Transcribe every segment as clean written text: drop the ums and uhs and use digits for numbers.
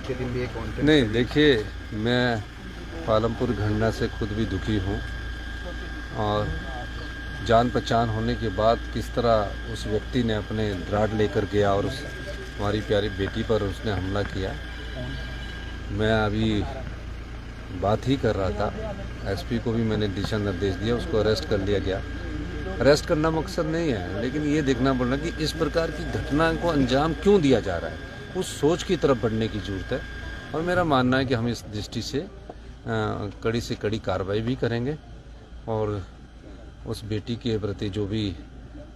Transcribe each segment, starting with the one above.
बीते दिन भी एक कॉन्फ्रेंस नहीं, देखिए, मैं पालमपुर घटना से खुद भी दुखी हूँ और जान पहचान होने के बाद किस तरह उस व्यक्ति ने अपने ड्राड लेकर गया और उस हमारी प्यारी बेटी पर उसने हमला किया। मैं अभी बात ही कर रहा था, एसपी को भी मैंने दिशा निर्देश दिया, उसको अरेस्ट कर लिया गया। अरेस्ट करना मकसद नहीं है, लेकिन ये देखना पड़ना कि इस प्रकार की घटना को अंजाम क्यों दिया जा रहा है, उस सोच की तरफ बढ़ने की ज़रूरत है। और मेरा मानना है कि हम इस दृष्टि से कड़ी से कड़ी कार्रवाई भी करेंगे और उस बेटी के प्रति जो भी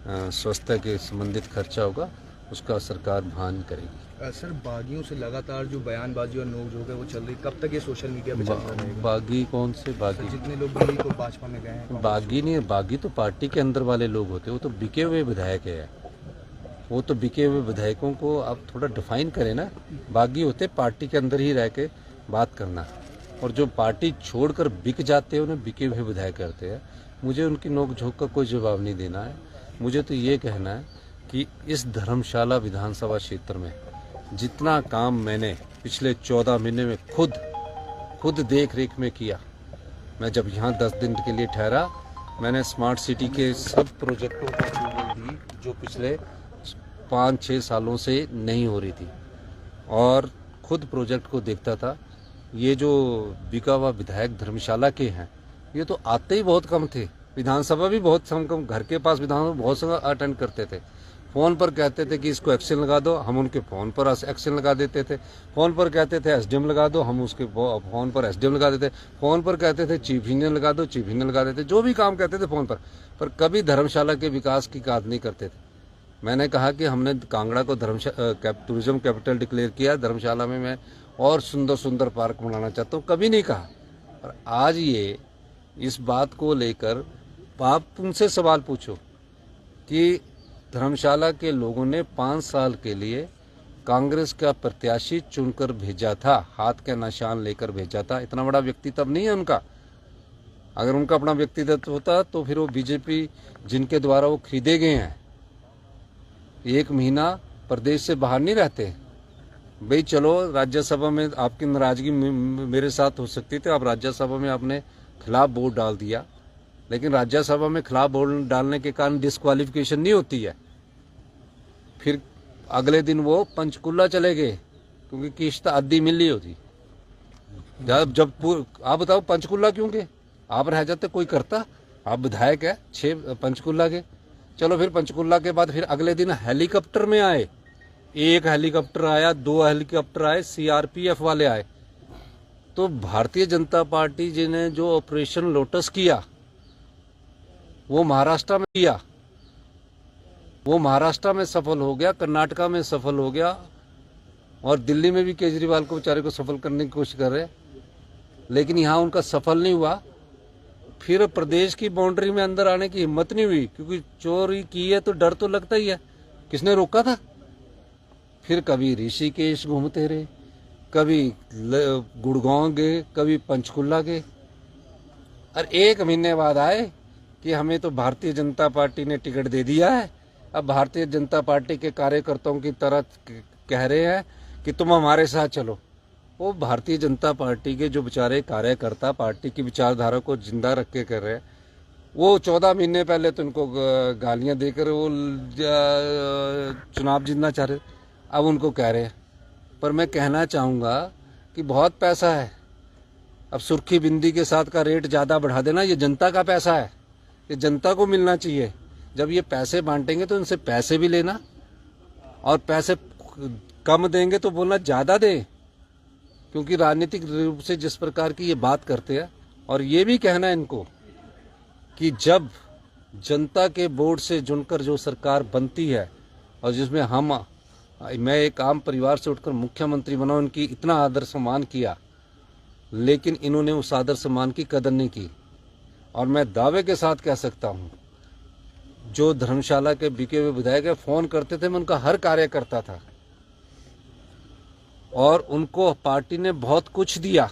स्वास्थ्य के संबंधित खर्चा होगा उसका सरकार वहन करेगी। सर, बागियों से लगातार जो बयानबाजी और नोकझोंक है वो चल रही, कब तक ये सोशल मीडिया पे चलता रहेगा? बागी कौन से बागी? जितने लोग भी को भाजपा में गए हैं। बागी नहीं है, बागी तो पार्टी के अंदर वाले लोग होते हैं, वो तो बिके हुए विधायक है। वो तो बिके हुए विधायकों को आप थोड़ा डिफाइन करें ना। बागी होते पार्टी के अंदर ही रह के बात करना, और जो पार्टी छोड़कर बिक जाते हैं उन्हें बिके हुए विधायक करते हैं। मुझे उनकी नोक झोंक का कोई जवाब नहीं देना है। मुझे तो ये कहना है कि इस धर्मशाला विधानसभा क्षेत्र में जितना काम मैंने पिछले 14 महीने में खुद देख रेख में किया, मैं जब यहाँ 10 दिन के लिए ठहरा, मैंने स्मार्ट सिटी के सब प्रोजेक्टों को अप्रूवल दी जो पिछले 5-6 सालों से नहीं हो रही थी, और खुद प्रोजेक्ट को देखता था। ये जो बिका हुआ विधायक धर्मशाला के हैं, ये तो आते ही बहुत कम थे, विधानसभा भी बहुत कम, घर के पास विधानसभा बहुत समय अटेंड करते थे। फ़ोन पर कहते थे कि इसको एक्शन लगा दो, हम उनके फ़ोन पर एक्शन लगा देते थे। फ़ोन पर कहते थे एसडीएम लगा दो, हम उसके फ़ोन पर एसडीएम लगा देते। फ़ोन पर कहते थे चीफ इंजीनियर लगा दो, चीफ इंजीनियर लगा देते। जो भी काम कहते थे फ़ोन पर कभी धर्मशाला के विकास की बात नहीं करते थे। मैंने कहा कि हमने कांगड़ा को टूरिज्म कैपिटल डिक्लेयर किया, धर्मशाला में मैं और सुंदर सुंदर पार्क बनाना चाहता हूँ, कभी नहीं कहा। और आज ये इस बात को लेकर आप उनसे सवाल पूछो कि धर्मशाला के लोगों ने 5 साल के लिए कांग्रेस का प्रत्याशी चुनकर भेजा था, हाथ का निशान लेकर भेजा था। इतना बड़ा व्यक्तित्व नहीं है उनका। अगर उनका अपना व्यक्तित्व होता तो फिर वो बीजेपी जिनके द्वारा वो खरीदे गए हैं, 1 महीना प्रदेश से बाहर नहीं रहते। भाई चलो, राज्यसभा में आपकी नाराजगी मेरे साथ हो सकती थी, आप राज्यसभा में आपने खिलाफ वोट डाल दिया, लेकिन राज्यसभा में खिलाफ वोट डालने के कारण डिस्क्वालिफिकेशन नहीं होती है। फिर अगले दिन वो पंचकुला चले गए क्योंकि किश्त आधी मिल रही होती। जब आप बताओ पंचकुला क्यों गए? आप रह जाते, कोई करता? आप विधायक है 6 पंचकुला के। चलो, फिर पंचकुला के बाद फिर अगले दिन हेलीकॉप्टर में आए। 1 हेलीकॉप्टर आया, 2 हेलीकॉप्टर आए, सीआरपीएफ वाले आए। तो भारतीय जनता पार्टी जी ने जो ऑपरेशन लोटस किया वो महाराष्ट्र में किया, वो महाराष्ट्र में सफल हो गया, कर्नाटका में सफल हो गया, और दिल्ली में भी केजरीवाल को बेचारे को सफल करने की कोशिश कर रहे हैं, लेकिन यहाँ उनका सफल नहीं हुआ। फिर प्रदेश की बाउंड्री में अंदर आने की हिम्मत नहीं हुई, क्योंकि चोरी की है तो डर तो लगता ही है। किसने रोका था? फिर कभी ऋषिकेश घूमते रहे, कभी गुड़गांव गए, कभी पंचकुला गए, और 1 महीने बाद आए कि हमें तो भारतीय जनता पार्टी ने टिकट दे दिया है। अब भारतीय जनता पार्टी के कार्यकर्ताओं की तरह कह रहे हैं कि तुम हमारे साथ चलो। वो भारतीय जनता पार्टी के जो बेचारे कार्यकर्ता पार्टी की विचारधारा को जिंदा रख के कर रहे हैं, वो 14 महीने पहले तो उनको गालियां देकर वो चुनाव जीतना चाह रहे, अब उनको कह रहे हैं। पर मैं कहना चाहूँगा कि बहुत पैसा है, अब सुर्खी बिंदी के साथ का रेट ज़्यादा बढ़ा देना, ये जनता का पैसा है, ये जनता को मिलना चाहिए। जब ये पैसे बांटेंगे तो इनसे पैसे भी लेना, और पैसे कम देंगे तो बोलना ज़्यादा दें, क्योंकि राजनीतिक रूप से जिस प्रकार की ये बात करते हैं। और ये भी कहना है इनको कि जब जनता के वोट से चुनकर जो सरकार बनती है और जिसमें मैं एक आम परिवार से उठकर मुख्यमंत्री बना, उनकी इतना आदर सम्मान किया, लेकिन इन्होंने उस आदर सम्मान की कदर नहीं की। और मैं दावे के साथ कह सकता हूँ, जो धर्मशाला के बिके हुए विधायक है, फ़ोन करते थे, मैं उनका हर कार्य करता था, और उनको पार्टी ने बहुत कुछ दिया।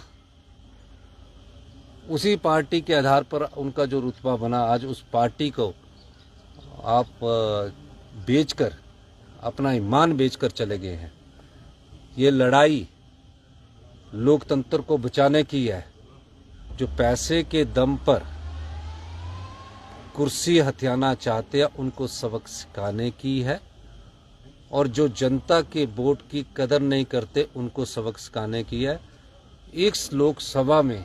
उसी पार्टी के आधार पर उनका जो रुतबा बना, आज उस पार्टी को आप बेचकर, अपना ईमान बेचकर चले गए हैं। ये लड़ाई लोकतंत्र को बचाने की है। जो पैसे के दम पर कुर्सी हथियाना चाहते हैं उनको सबक सिखाने की है, और जो जनता के वोट की कदर नहीं करते उनको सबक सिखाने की है। इस लोकसभा में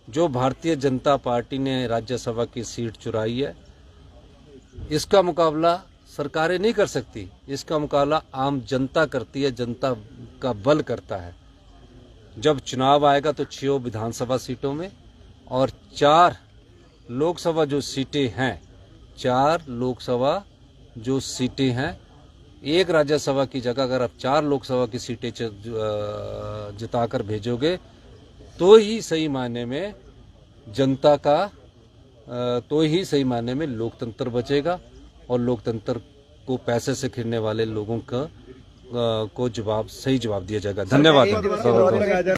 जो भारतीय जनता पार्टी ने राज्यसभा की सीट चुराई है, इसका मुकाबला सरकारें नहीं कर सकती, इसका मुकाबला आम जनता करती है, जनता का बल करता है। जब चुनाव आएगा तो 6 विधानसभा सीटों में और 4 लोकसभा जो सीटें हैं, 4 लोकसभा जो सीटें हैं, एक राज्यसभा की जगह अगर आप 4 लोकसभा की सीटें जिताकर भेजोगे तो ही सही मायने में जनता का, तो ही सही मायने में लोकतंत्र बचेगा, और लोकतंत्र को पैसे से खरीदने वाले लोगों का को सही जवाब दिया जाएगा। धन्यवाद।